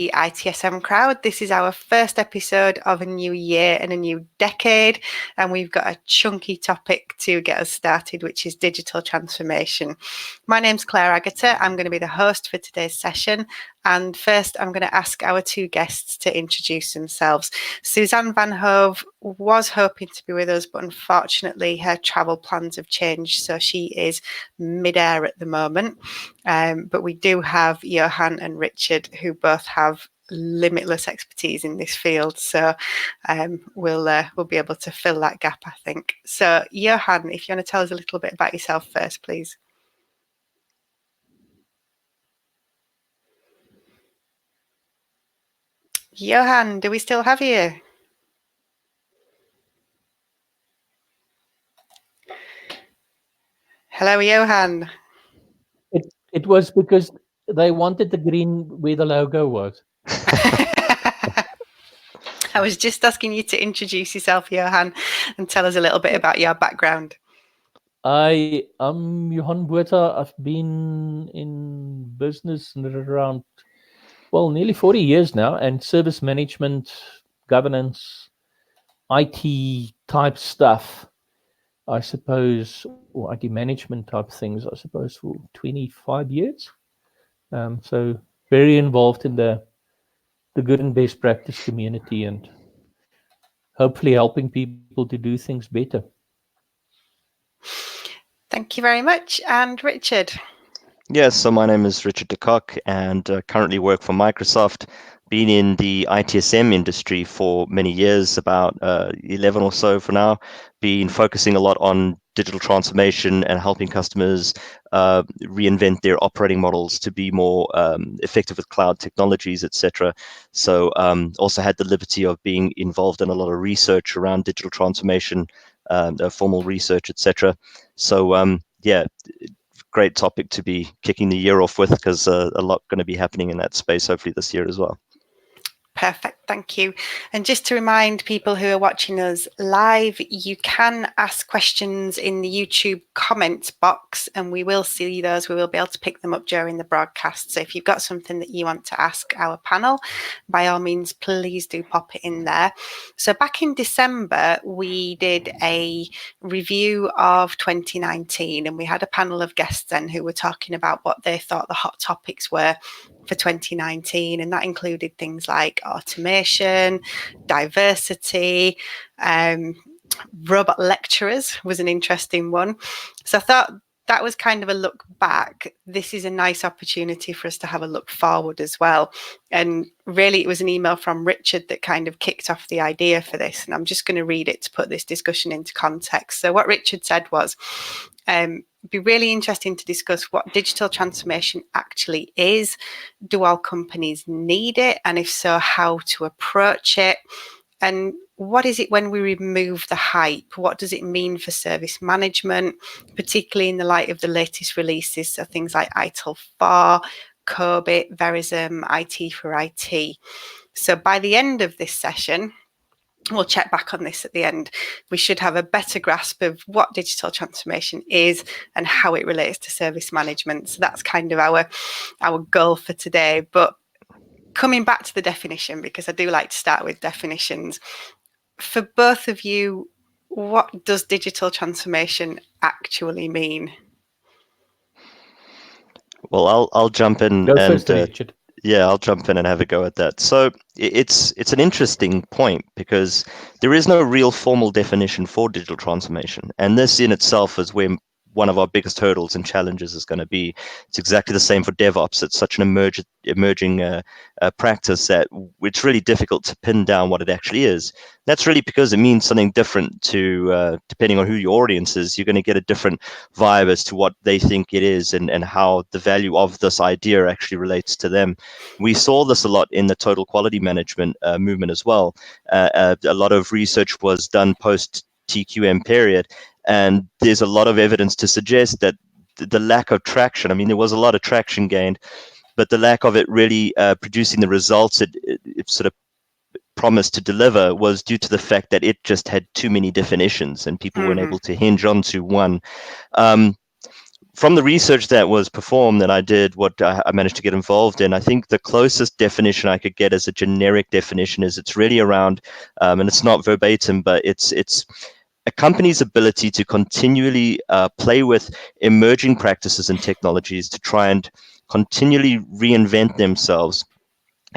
the ITSM Crowd. This is our first episode of a new year and a new decade, and we've got a chunky topic to get us started, which is digital transformation. My name's Claire Agata. I'm going to be the host for today's session. And first, I'm going to ask our two guests to introduce themselves. Suzanne Van Hove was hoping to be with us, but unfortunately her travel plans have changed, so she is mid-air at the moment. But we do have Johan and Richard, who both have limitless expertise in this field, so we'll be able to fill that gap, I think. So Johan, if you want to tell us a little bit about yourself first, please. Johan, do we still have you? Hello, Johan. It was because they wanted the green where the logo was. I was just asking you to introduce yourself, Johan, and tell us a little bit about your background. I am Johan Botha. I've been in business around, nearly 40 years now, and service management, governance, IT type stuff, I suppose, or IT management type things, I suppose, for 25 years. So very involved in the good and best practice community, and hopefully helping people to do things better. Thank you very much. And Richard? Yes, so my name is Richard de Kock, and currently work for Microsoft. Been in the ITSM industry for many years, about 11 or so for now. Been focusing a lot on digital transformation and helping customers reinvent their operating models to be more effective with cloud technologies, etc. So also had the liberty of being involved in a lot of research around digital transformation, formal research, etc. So yeah, great topic to be kicking the year off with, because a lot going to be happening in that space hopefully this year as well. Perfect, thank you. And just to remind people who are watching us live, you can ask questions in the YouTube comments box, and we will see those. We will be able to pick them up during the broadcast. So if you've got something that you want to ask our panel, by all means, please do pop it in there. So back in December, we did a review of 2019, and we had a panel of guests then who were talking about what they thought the hot topics were for 2019, and that included things like automation, diversity, robot lecturers was an interesting one. So I thought that was kind of a look back. This is a nice opportunity for us to have a look forward as well. And really, it was an email from Richard that kind of kicked off the idea for this. And I'm just going to read it to put this discussion into context. So what Richard said was, it'd be really interesting to discuss what digital transformation actually is. Do all companies need it? And if so, how to approach it? And what is it when we remove the hype? What does it mean for service management, particularly in the light of the latest releases? So things like ITIL 4, COBIT, Verism, IT for IT. So by the end of this session, we'll check back on this at the end, we should have a better grasp of what digital transformation is and how it relates to service management. So that's kind of our goal for today. But coming back to the definition, because I do like to start with definitions, for both of you, what does digital transformation actually mean? Well, I'll jump in. Go first, Richard. Yeah, I'll jump in and have a go at that. So it's an interesting point, because there is no real formal definition for digital transformation, and this in itself is where one of our biggest hurdles and challenges is going to be. It's exactly the same for DevOps. It's such an emerging practice that it's really difficult to pin down what it actually is. That's really because it means something different to, depending on who your audience is. You're going to get a different vibe as to what they think it is, and how the value of this idea actually relates to them. We saw this a lot in the total quality management movement as well. A lot of research was done post TQM period, and there's a lot of evidence to suggest that the lack of traction, I mean, there was a lot of traction gained, but the lack of it really producing the results it sort of promised to deliver was due to the fact that it just had too many definitions, and people weren't able to hinge onto one. from the research that was performed that I did, what I managed to get involved in, I think the closest definition I could get as a generic definition is it's really around, and it's not verbatim, but it's a company's ability to continually play with emerging practices and technologies to try and continually reinvent themselves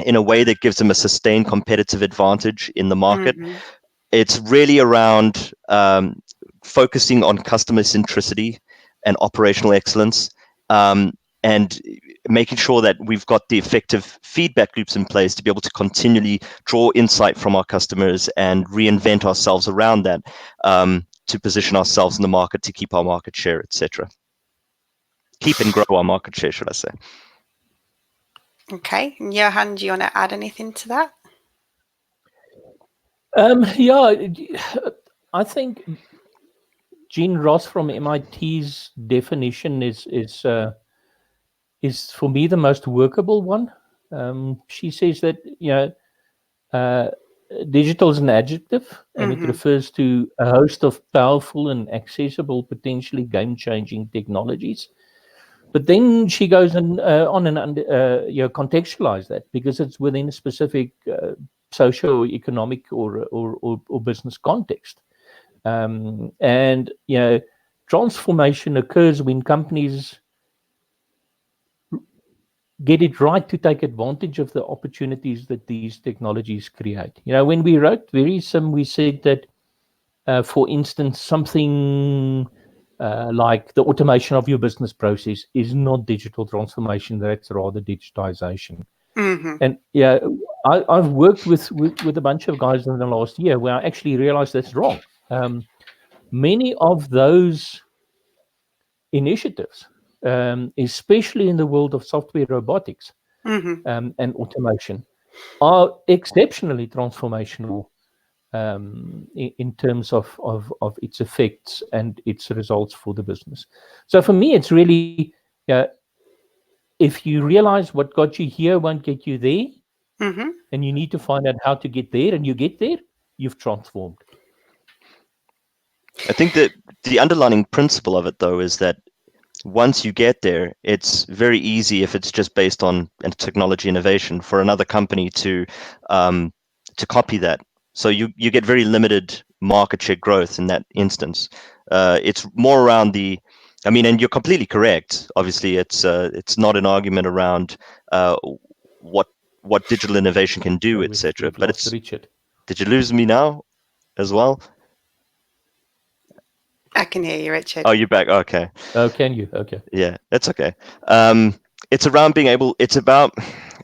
in a way that gives them a sustained competitive advantage in the market. Mm-hmm. It's really around focusing on customer centricity and operational excellence, and making sure that we've got the effective feedback loops in place to be able to continually draw insight from our customers and reinvent ourselves around that, to position ourselves in the market, to keep our market share, etc. Keep and grow our market share, should I say. Okay. And Johan, do you want to add anything to that? Yeah, I think Jean Ross from MIT's definition is for me the most workable one. She says that digital is an adjective, and it refers to a host of powerful and accessible, potentially game-changing technologies. But then she goes on and contextualize that, because it's within a specific socio-economic or business context. And transformation occurs when companies get it right to take advantage of the opportunities that these technologies create. When we wrote Verisum, we said that, for instance, something like the automation of your business process is not digital transformation, that's rather digitization. Mm-hmm. And I've worked with a bunch of guys in the last year where I actually realized that's wrong. Many of those initiatives, especially in the world of software robotics and automation, are exceptionally transformational in terms of its effects and its results for the business. So for me, it's really, if you realize what got you here won't get you there, and you need to find out how to get there, and you get there, you've transformed. I think that the underlying principle of it, though, is that once you get there, it's very easy, if it's just based on technology innovation, for another company to copy that. So you get very limited market share growth in that instance. It's more around and you're completely correct. Obviously, it's not an argument around what digital innovation can do, etc. But it's. Richard. Did you lose me now as well? I can hear you, Richard. Oh, you're back. Okay. Oh, can you? Okay. Yeah, that's okay. It's around being able. It's about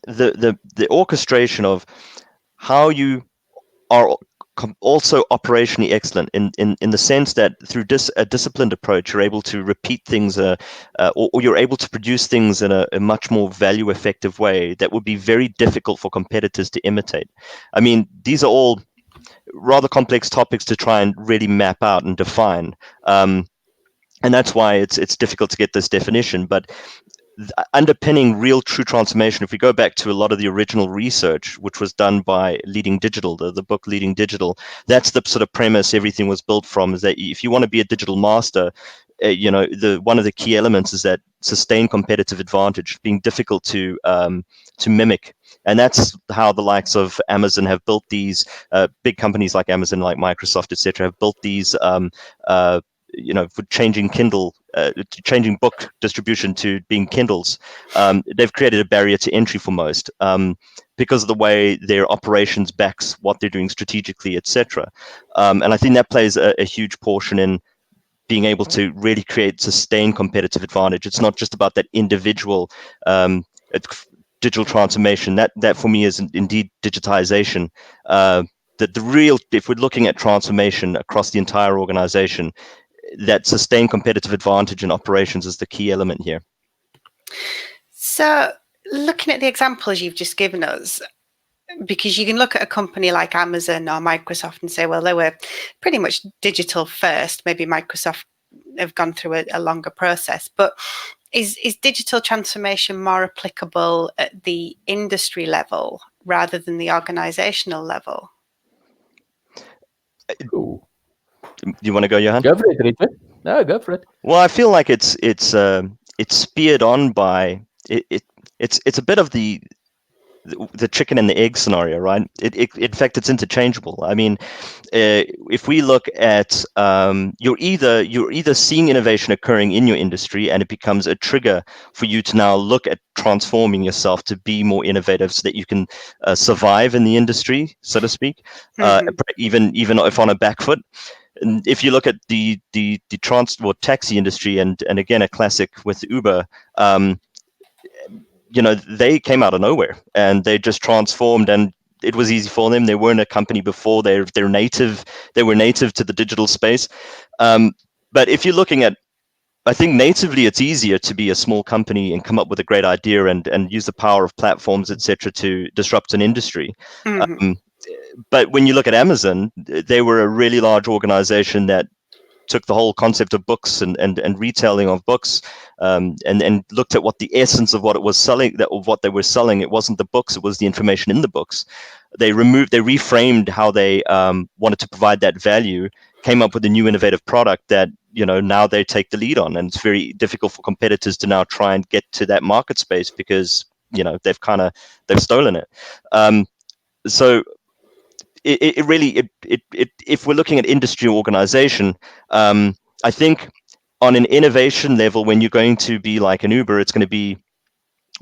the orchestration of how you are also operationally excellent in the sense that through a disciplined approach, you're able to repeat things, or you're able to produce things in a much more value effective way that would be very difficult for competitors to imitate. I mean, these are all rather complex topics to try and really map out and define. And that's why it's difficult to get this definition. But underpinning real true transformation, if we go back to a lot of the original research, which was done by Leading Digital, the book Leading Digital, that's the sort of premise everything was built from, is that if you want to be a digital master, one of the key elements is that sustained competitive advantage, being difficult to mimic. And that's how the likes of Amazon have built these, big companies like Amazon, like Microsoft, etc., have built these for changing changing book distribution to being Kindles. They've created a barrier to entry for most, because of the way their operations backs what they're doing strategically, etc. And I think that plays a huge portion in being able to really create sustained competitive advantage. It's not just about that individual digital transformation. That for me is indeed digitization. The real, if we're looking at transformation across the entire organization, that sustained competitive advantage in operations is the key element here. So, looking at the examples you've just given us, because you can look at a company like Amazon or Microsoft and say, well, they were pretty much digital first. Maybe Microsoft have gone through a longer process, but is digital transformation more applicable at the industry level rather than the organizational level? Cool. You want to go, Johan? Go for it, Richard. No, go for it. Well, I feel like it's speared on by it's a bit of the chicken and the egg scenario, right? In fact, it's interchangeable. I mean, if we look at you're either seeing innovation occurring in your industry, and it becomes a trigger for you to now look at transforming yourself to be more innovative, so that you can survive in the industry, so to speak, even if on a back foot. And if you look at the transport taxi industry, and again a classic with Uber, they came out of nowhere and they just transformed, and it was easy for them. They weren't a company before. They were native to the digital space. But if you're looking at, I think natively it's easier to be a small company and come up with a great idea and use the power of platforms, etc., to disrupt an industry. But when you look at Amazon, they were a really large organization that took the whole concept of books and retailing of books, and looked at what the essence of what it was selling, that of what they were selling. It wasn't the books, it was the information in the books. They reframed how they wanted to provide that value, came up with a new innovative product that now they take the lead on, and it's very difficult for competitors to now try and get to that market space, because they've stolen it. So it really, if we're looking at industry organization, I think on an innovation level, when you're going to be like an Uber, it's going to be,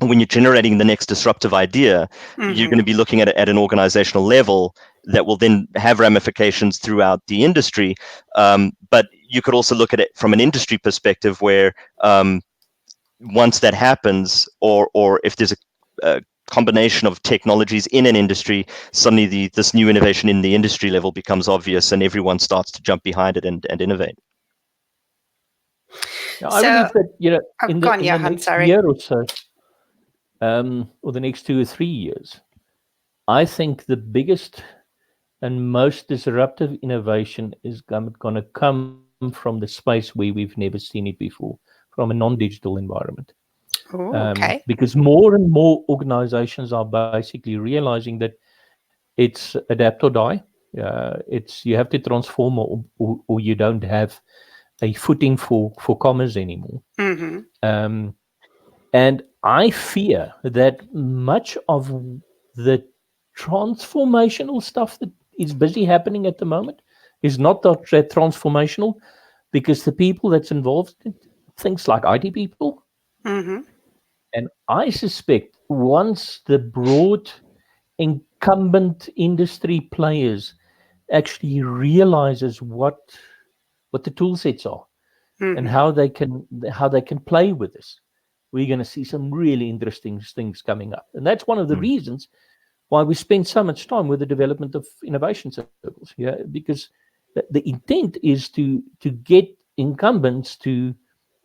when you're generating the next disruptive idea, you're going to be looking at it at an organizational level that will then have ramifications throughout the industry. But you could also look at it from an industry perspective, where once that happens, or if there's a combination of technologies in an industry, suddenly this new innovation in the industry level becomes obvious, and everyone starts to jump behind it and innovate. Now, I believe that in the next year or so, or the next 2 or 3 years, I think the biggest and most disruptive innovation is going to come from the space where we've never seen it before, from a non-digital environment. Okay. Because more and more organizations are basically realizing that it's adapt or die. It's you have to transform, or you don't have a footing for commerce anymore. And I fear that much of the transformational stuff that is busy happening at the moment is not that transformational, because the people that's involved in things like IT people. And I suspect once the broad incumbent industry players actually realizes what the tool sets are and how they can play with this, we're going to see some really interesting things coming up. And that's one of the reasons why we spend so much time with the development of innovation circles. Because the intent is to get incumbents to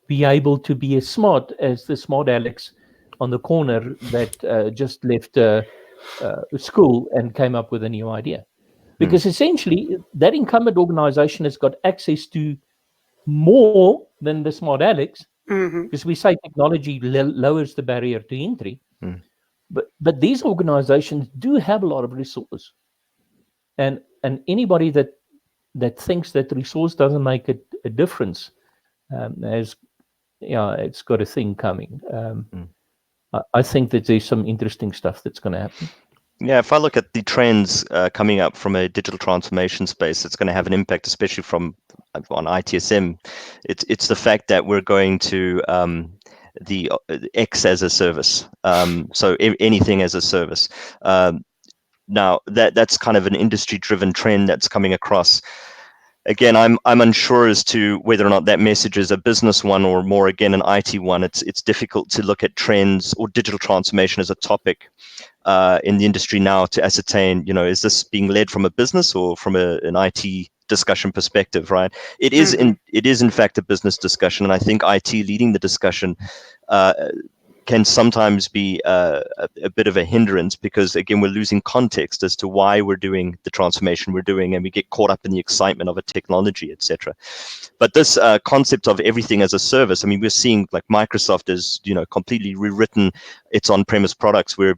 be able to be as smart as the smart Alex on the corner that just left school and came up with a new idea. Because essentially, that incumbent organization has got access to more than the smart Alex, because we say technology lowers the barrier to entry. But these organizations do have a lot of resources. And anybody that thinks that resource doesn't make a difference it's got a thing coming. I think that there's some interesting stuff that's going to happen. Yeah, if I look at the trends coming up from a digital transformation space, it's going to have an impact, especially on ITSM. It's the fact that we're going to the X as a service, so anything as a service. Now that's kind of an industry-driven trend that's coming across. Again, I'm unsure as to whether or not that message is a business one or more, again, an IT one. It's difficult to look at trends or digital transformation as a topic in the industry now to ascertain, is this being led from a business or from an IT discussion perspective, right? It is in fact a business discussion, and I think IT leading the discussion can sometimes be a bit of a hindrance, because again, we're losing context as to why we're doing the transformation we're doing, and we get caught up in the excitement of a technology, etc. But this concept of everything as a service, I mean, we're seeing like Microsoft has completely rewritten its on-premise products. We're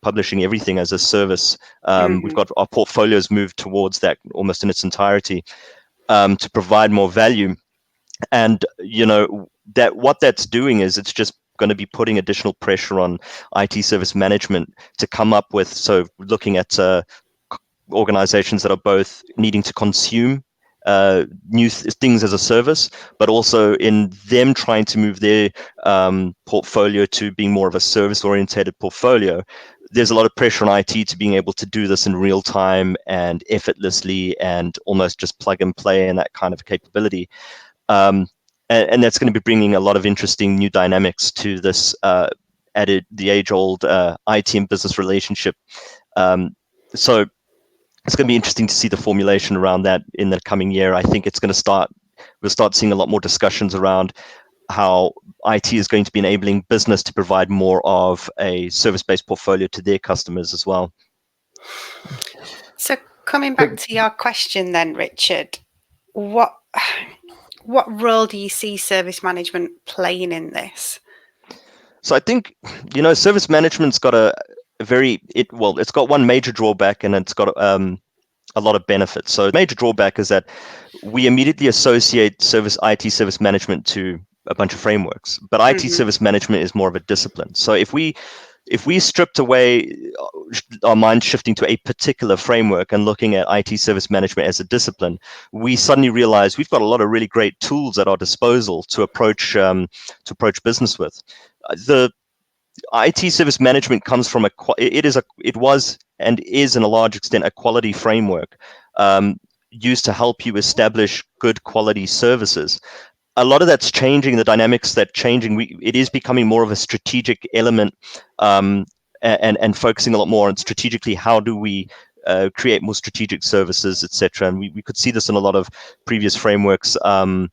publishing everything as a service. We've got our portfolios moved towards that almost in its entirety. to provide more value. And that what that's doing is it's just going to be putting additional pressure on IT service management to come up with. So looking at organizations that are both needing to consume new things as a service, but also in them trying to move their portfolio to being more of a service-oriented portfolio. There's a lot of pressure on IT to being able to do this in real time and effortlessly and almost just plug and play and that kind of capability. And that's going to be bringing a lot of interesting new dynamics to this the age-old IT and business relationship. So it's going to be interesting to see the formulation around that in the coming year. I think it's going to we'll start seeing a lot more discussions around how IT is going to be enabling business to provide more of a service-based portfolio to their customers as well. So coming back to your question then, Richard, what role do you see service management playing in this? So I think, service management's got it's got one major drawback, and it's got a lot of benefits. So the major drawback is that we immediately associate IT service management to a bunch of frameworks, but IT service management is more of a discipline. So if we stripped away our mind shifting to a particular framework and looking at IT service management as a discipline, we suddenly realize we've got a lot of really great tools at our disposal to approach business with. The IT service management comes from it was and is in a large extent a quality framework used to help you establish good quality services. A lot of that's changing, the dynamics that changing. It is becoming more of a strategic element, and focusing a lot more on strategically how do we create more strategic services, etc. And we could see this in a lot of previous frameworks, the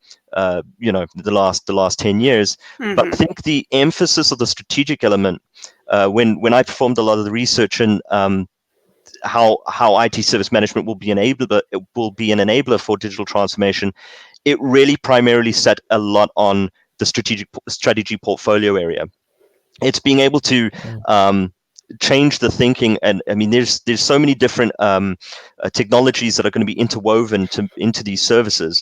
last 10 years. But I think the emphasis of the strategic element, when I performed a lot of the research in how IT service management will be an enabler for digital transformation, it really primarily set a lot on the strategy portfolio area. It's being able to change the thinking, and I mean, there's so many different technologies that are going to be interwoven into these services,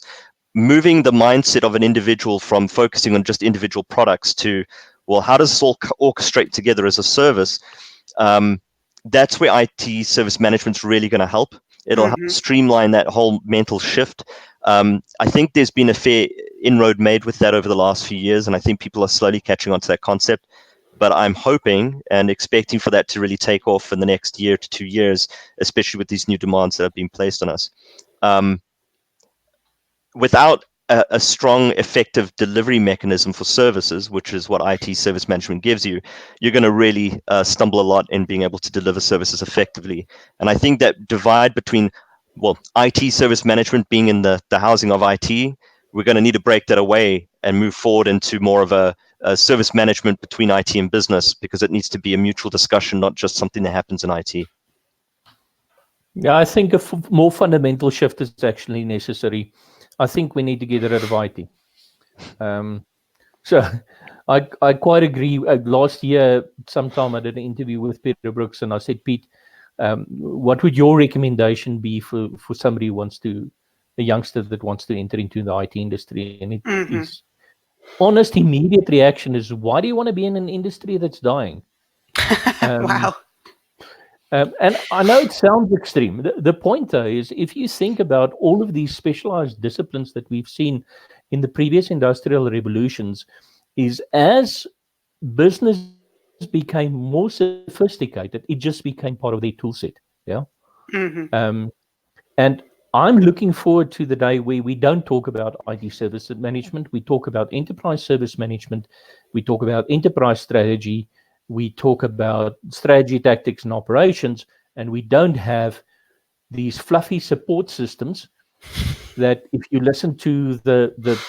moving the mindset of an individual from focusing on just individual products to, well, how does this all orchestrate together as a service? That's where IT service management's really going to help. It'll help streamline that whole mental shift. I think there's been a fair inroad made with that over the last few years, and I think people are slowly catching on to that concept. But I'm hoping and expecting for that to really take off in the next year to 2 years, especially with these new demands that have been placed on us. Without a strong, effective delivery mechanism for services, which is what IT service management gives you, you're going to really stumble a lot in being able to deliver services effectively. And I think that divide between, IT service management being in the housing of IT, we're going to need to break that away and move forward into more of a service management between IT and business, because it needs to be a mutual discussion, not just something that happens in IT. Yeah, I think a more fundamental shift is actually necessary. I think we need to get rid of IT. So I quite agree. Last year, sometime I did an interview with Peter Brooks, and I said, Pete, what would your recommendation be for somebody who wants to, a youngster that wants to enter into the IT industry? And his honest, immediate reaction is, why do you want to be in an industry that's dying? Wow. And I know it sounds extreme. The point, though, is if you think about all of these specialized disciplines that we've seen in the previous industrial revolutions, is as business became more sophisticated, it just became part of their tool set. Yeah. And I'm looking forward to the day where we don't talk about IT service management. We talk about enterprise service management. We talk about enterprise strategy. We talk about strategy, tactics, and operations. And we don't have these fluffy support systems that, if you listen to the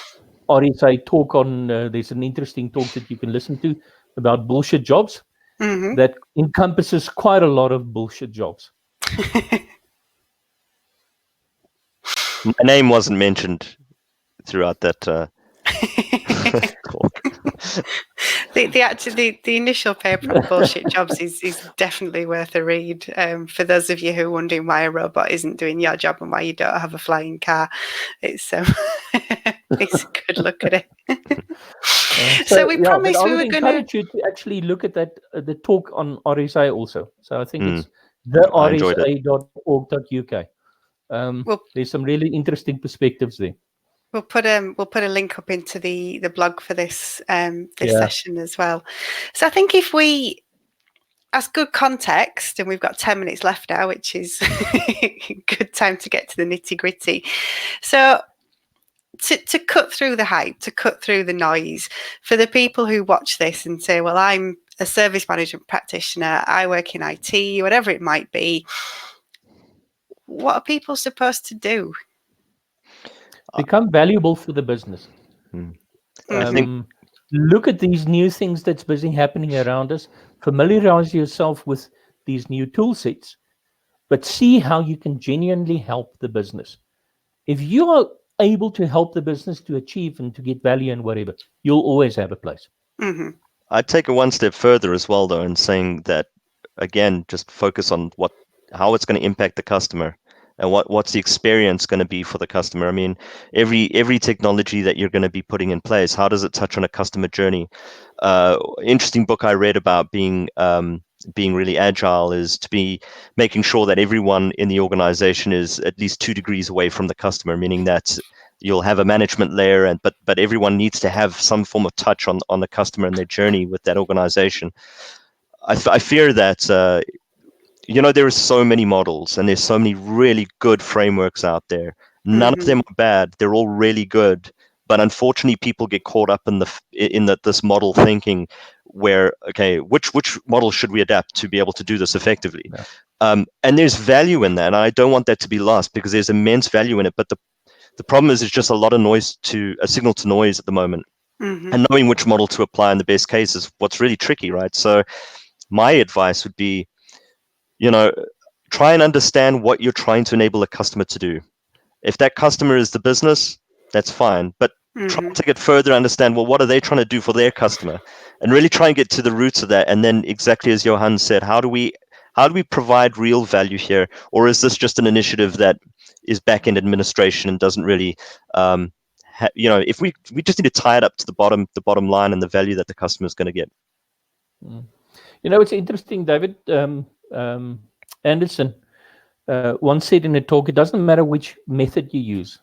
RSA talk on, there's an interesting talk that you can listen to about bullshit jobs that encompasses quite a lot of bullshit jobs. My name wasn't mentioned throughout that talk. The initial paper on bullshit jobs is definitely worth a read. For those of you who are wondering why a robot isn't doing your job and why you don't have a flying car, it's it's a good look at it. So we promised but I we would were going to. encourage you to actually look at that the talk on RSA also. So I think it's I enjoyed it. thersa.org.uk. There's some really interesting perspectives there. We'll put a link up into the blog for this session as well. So I think if we, as good context, and we've got 10 minutes left now, which is a good time to get to the nitty gritty. So to cut through the hype, to cut through the noise, for the people who watch this and say, well, I'm a service management practitioner, I work in IT, whatever it might be, what are people supposed to do? Become valuable for the business. I think Look at these new things that's busy happening around us. Familiarize yourself with these new tool sets, but see how you can genuinely help the business. If you are able to help the business to achieve and to get value and whatever, you'll always have a place. Mm-hmm. I'd take it one step further as well, though, in saying that, again, just focus on how it's going to impact the customer and what's the experience going to be for the customer. I mean, every technology that you're going to be putting in place, how does it touch on a customer journey? Interesting book I read about being really agile is to be making sure that everyone in the organization is at least 2 degrees away from the customer, meaning that you'll have a management layer, but everyone needs to have some form of touch on the customer and their journey with that organization. I fear that there are so many models and there's so many really good frameworks out there. None of them are bad. They're all really good. But unfortunately, people get caught up in this model thinking where, okay, which model should we adapt to be able to do this effectively? Yeah. And there's value in that. And I don't want that to be lost because there's immense value in it. But the problem is it's just a lot of signal to noise at the moment. And knowing which model to apply in the best case is what's really tricky, right? So my advice would be, try and understand what you're trying to enable a customer to do. If that customer is the business, that's fine. But try to get further, understand, well, what are they trying to do for their customer? And really try and get to the roots of that. And then exactly as Johan said, how do we provide real value here? Or is this just an initiative that is back-end administration and doesn't really, if we just need to tie it up to the bottom line and the value that the customer is going to get. It's interesting, David. Anderson once said in a talk, it doesn't matter which method you use.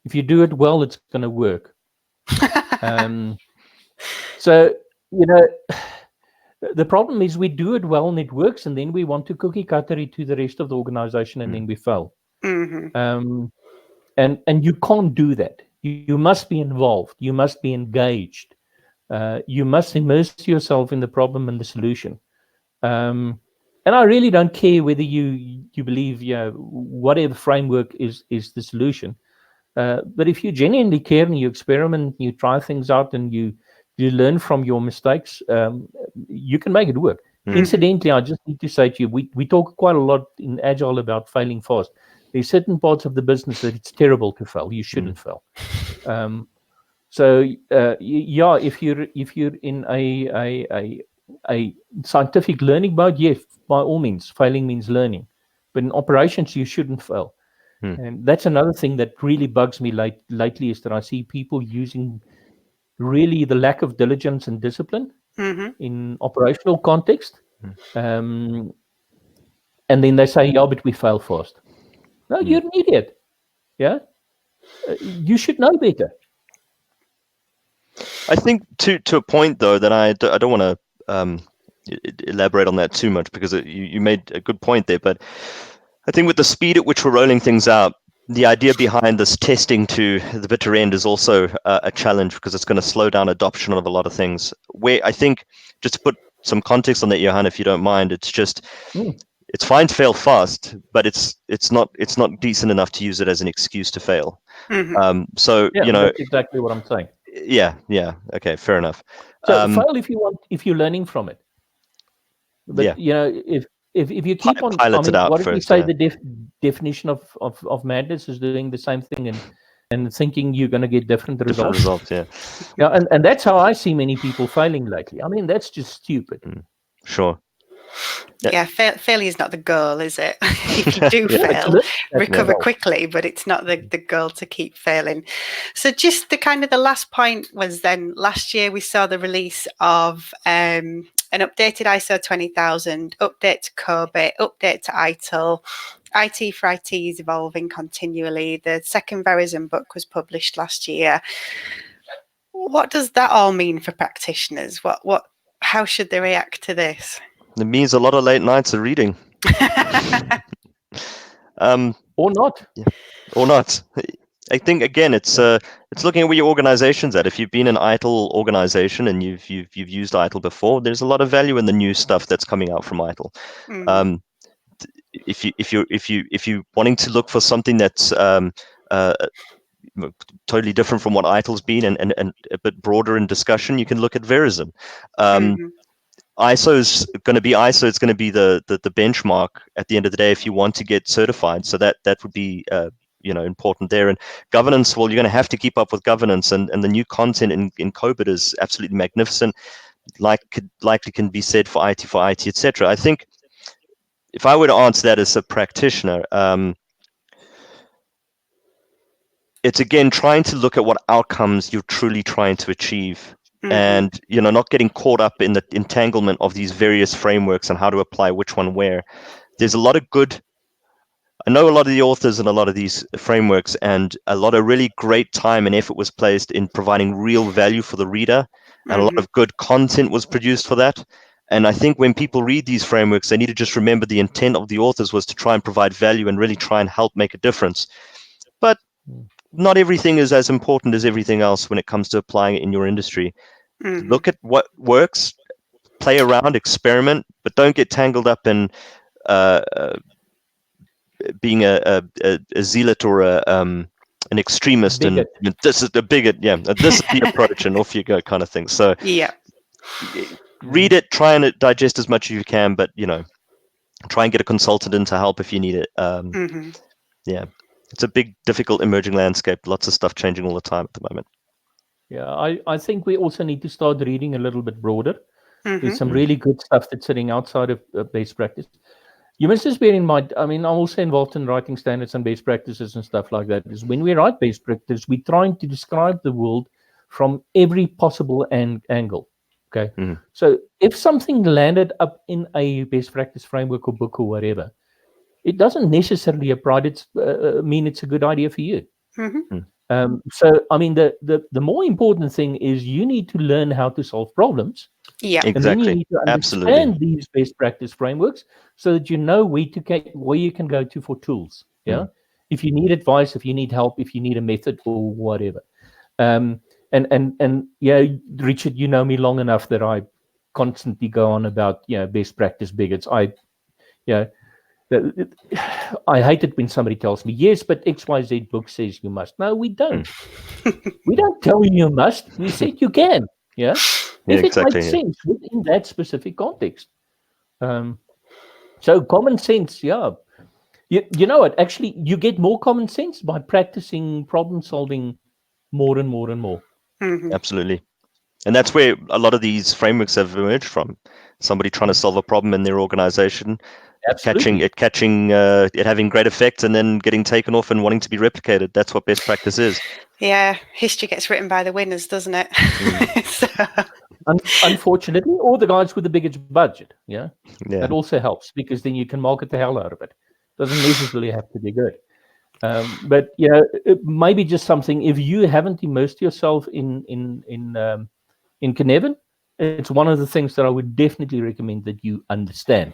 If you do it well, it's going to work. So, the problem is we do it well and it works, and then we want to cookie cutter it to the rest of the organization, and then we fail. And you can't do that. You must be involved. You must be engaged. You must immerse yourself in the problem and the solution. And I really don't care whether you believe whatever framework is the solution. But if you genuinely care and you experiment, you try things out, and you learn from your mistakes, you can make it work. Incidentally, I just need to say to you, we talk quite a lot in Agile about failing fast. There's certain parts of the business that it's terrible to fail. You shouldn't fail. So if you're in a scientific learning mode, yes, by all means, failing means learning. But in operations, you shouldn't fail. And that's another thing that really bugs me lately is that I see people using really the lack of diligence and discipline in operational context. And then they say, yeah, but we fail fast. No, you're an idiot. Yeah. You should know better. I think to a point, though, that I don't want to elaborate on that too much because you made a good point there. But I think with the speed at which we're rolling things out, the idea behind this testing to the bitter end is also a challenge because it's going to slow down adoption of a lot of things. Where I think, just to put some context on that, Johan, if you don't mind, it's just it's fine to fail fast, but it's not decent enough to use it as an excuse to fail. So that's exactly what I'm saying. Yeah. Okay, fair enough. So fail if you want, if you're learning from it. But if you keep on, pilot it out what did first, we say? The definition of madness is doing the same thing and thinking you're going to get different Different results. results, yeah. Yeah, and that's how I see many people failing lately. I mean, that's just stupid. Sure. Yeah, failure is not the goal, is it? If you do Yeah. fail, recover No. quickly, but it's not the goal to keep failing. So just the last point was then last year we saw the release of an updated ISO 20000, update to COBIT, update to ITIL. IT for IT is evolving continually. The second Verizon book was published last year. What does that all mean for practitioners? How should they react to this? It means a lot of late nights of reading. Or not. Yeah. Or not. I think again, it's looking at where your organization's at. If you've been an ITIL organization and you've used ITIL before, there's a lot of value in the new stuff that's coming out from ITIL. Mm-hmm. If you're wanting to look for something that's totally different from what ITIL's been and a bit broader in discussion, you can look at Verizon. ISO is going to be ISO. It's going to be the benchmark at the end of the day if you want to get certified. So that would be important there. And governance, well, you're going to have to keep up with governance, and the new content in COBIT is absolutely magnificent. Likely can be said for IT, etc. I think if I were to answer that as a practitioner, it's again trying to look at what outcomes you're truly trying to achieve. And not getting caught up in the entanglement of these various frameworks and how to apply which one where. There's a lot of good. I know a lot of the authors in a lot of these frameworks, and a lot of really great time and effort was placed in providing real value for the reader, and a lot of good content was produced for that. And I think when people read these frameworks, they need to just remember the intent of the authors was to try and provide value and really try and help make a difference. But not everything is as important as everything else when it comes to applying it in your industry. Look at what works, play around, experiment, but don't get tangled up in being a zealot or an extremist. Bigot. And this is the bigot, yeah. This is the approach, and off you go, kind of thing. So yeah, read it, try and digest as much as you can, but try and get a consultant in to help if you need it. Yeah, it's a big, difficult, emerging landscape. Lots of stuff changing all the time at the moment. Yeah, I think we also need to start reading a little bit broader. There's some really good stuff that's sitting outside of best practice. You must just bear in mind, I mean, I'm also involved in writing standards and best practices and stuff like that. Is when we write best practice, we're trying to describe the world from every possible angle. Okay. So if something landed up in a best practice framework or book or whatever, it doesn't necessarily mean it's a good idea for you. So, I mean, the more important thing is you need to learn how to solve problems. Yeah, exactly. And then you need to understand these best practice frameworks so that you know where you can go to for tools. Yeah, if you need advice, if you need help, if you need a method or whatever. And yeah, Richard, you know me long enough that I constantly go on about best practice bigots. I hate it when somebody tells me, yes, but XYZ book says you must. No, we don't. We don't tell you must. We said you can. Yeah. If it makes sense within that specific context. So common sense, yeah. You know what? Actually, you get more common sense by practicing problem solving more and more and more. Absolutely. And that's where a lot of these frameworks have emerged from. Somebody trying to solve a problem in their organization, catching it having great effect, and then getting taken off and wanting to be replicated. That's what best practice is. Yeah, history gets written by the winners, doesn't it? Unfortunately, or the guys with the biggest budget. Yeah, that also helps because then you can market the hell out of it. Doesn't necessarily have to be good. But maybe just something. If you haven't immersed yourself in Cynefin, it's one of the things that I would definitely recommend that you understand,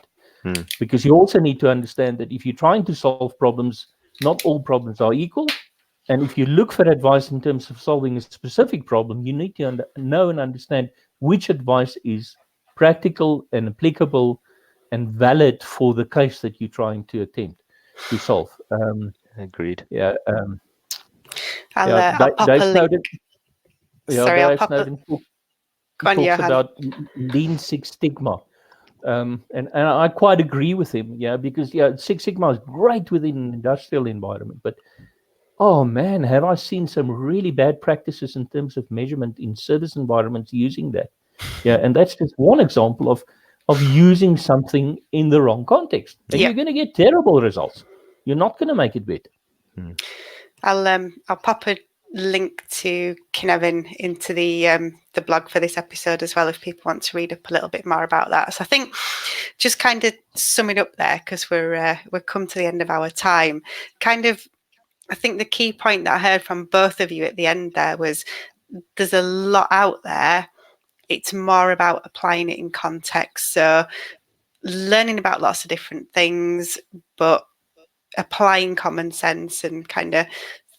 because you also need to understand that if you're trying to solve problems, not all problems are equal. And if you look for advice in terms of solving a specific problem, you need to know and understand which advice is practical and applicable and valid for the case that you're trying to attempt to solve. Agreed. Yeah. I'll pop Dave a link. Snowden. Sorry, Dave Snowden talks about Lean Six Sigma. And I quite agree with him, because Six Sigma is great within an industrial environment, but oh man, have I seen some really bad practices in terms of measurement in service environments using that. Yeah, and that's just one example of using something in the wrong context. And Yeah. you're going to get terrible results. You're not going to make it better. I'll pop a link to Kinevin into the blog for this episode as well if people want to read up a little bit more about that. So I think just kind of sum it up there, because we're come to the end of our time. Kind of, I think the key point that I heard from both of you at the end there was there's a lot out there. It's more about applying it in context. So learning about lots of different things, but applying common sense and kind of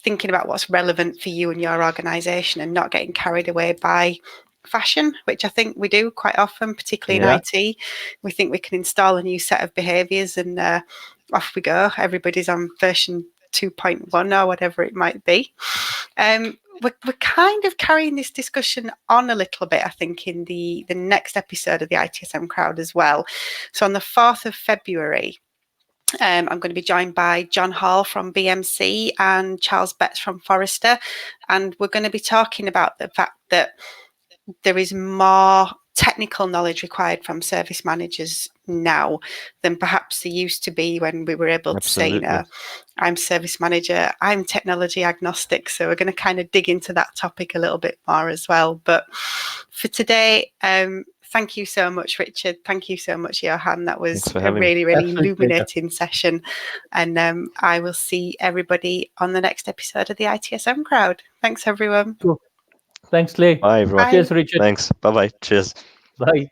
thinking about what's relevant for you and your organization, and not getting carried away by fashion, which I think we do quite often, particularly in IT. We think we can install a new set of behaviors and off we go. Everybody's on version 2.1 or whatever it might be. We're kind of carrying this discussion on a little bit, I think, in the next episode of the ITSM Crowd as well. So on the 4th of February, I'm going to be joined by John Hall from BMC and Charles Betts from Forrester. And we're going to be talking about the fact that there is more technical knowledge required from service managers now than perhaps there used to be when we were able to say, you know, I'm service manager, I'm technology agnostic. So we're going to kind of dig into that topic a little bit more as well. But for today, thank you so much, Richard. Thank you so much, Johan. That was a really, really illuminating session. And I will see everybody on the next episode of the ITSM Crowd. Thanks, everyone. Cool. Thanks, Lee. Bye, everyone. Cheers, Richard. Thanks. Bye-bye. Cheers. Bye.